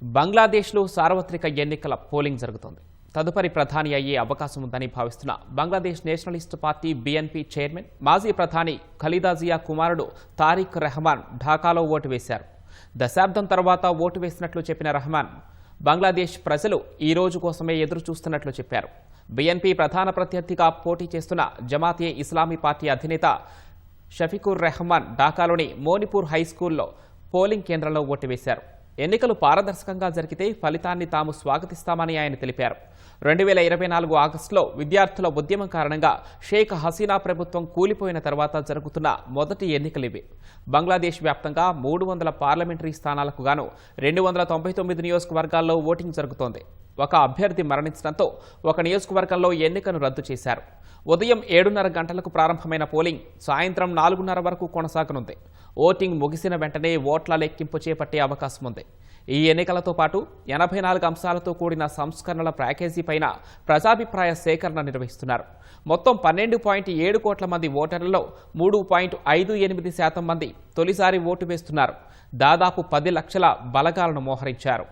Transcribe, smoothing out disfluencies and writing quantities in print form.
బంగ్లాదేశ్లో సార్వత్రిక ఎన్నికల పోలింగ్ జరుగుతోంది. తదుపరి ప్రధాని అయ్యే అవకాశం ఉందని భావిస్తున్న Bangladesh Nationalist party BNP chairman, మాజీ ప్రధాని ఖలీదా జియా కుమారుడు తారిక్ రెహమాన్ ఢాకాలో ఓటు వేశారు. దశాబ్దం తర్వాత ఓటు వేసినట్లు చెప్పిన రెహమాన్, బంగ్లాదేశ్ ప్రజలు ఈ రోజు కోసమే ఎదురు చూస్తున్నట్లు చెప్పారు. బీఎన్పీ ప్రధాన ప్రత్యర్థిగా పోటీ చేస్తున్న జమాతే ఇస్లామీ పార్టీ అధినేత షఫీకుర్ రెహమాన్ ఢాకాలోని మోనిపూర్ హైస్కూల్లో పోలింగ్ కేంద్రంలో ఓటు వేశారు. ఎన్నికలు పారదర్శకంగా జరిగితే ఫలితాన్ని తాము స్వాగతిస్తామని ఆయన తెలిపారు. 2024 ఆగస్టులో విద్యార్థుల ఉద్యమం కారణంగా షేక్ హసీనా ప్రభుత్వం కూలిపోయిన తర్వాత జరుగుతున్న మొదటి ఎన్నికలివి. బంగ్లాదేశ్ వ్యాప్తంగా 300 పార్లమెంటరీ స్థానాలకు గాను 299 నియోజకవర్గాల్లో ఓటింగ్ జరుగుతోంది. ఒక అభ్యర్థి మరణించడంతో ఒక నియోజకవర్గంలో ఎన్నికను రద్దు చేశారు. ఉదయం 7:30 గంటలకు ప్రారంభమైన పోలింగ్ సాయంత్రం 4:30 వరకు కొనసాగనుంది. ఓటింగ్ ముగిసిన వెంటనే ఓట్ల లెక్కింపు చేపట్టే అవకాశం ఉంది. ఈ ఎన్నికలతో పాటు 84 అంశాలతో కూడిన సంస్కరణల ప్యాకేజీపైన ప్రజాభిప్రాయ సేకరణ నిర్వహిస్తున్నారు. మొత్తం 12.7 కోట్ల మంది ఓటర్లలో 3.58% మంది తొలిసారి ఓటు వేస్తున్నారు. దాదాపు 10 లక్షల బలగాలను మోహరించారు.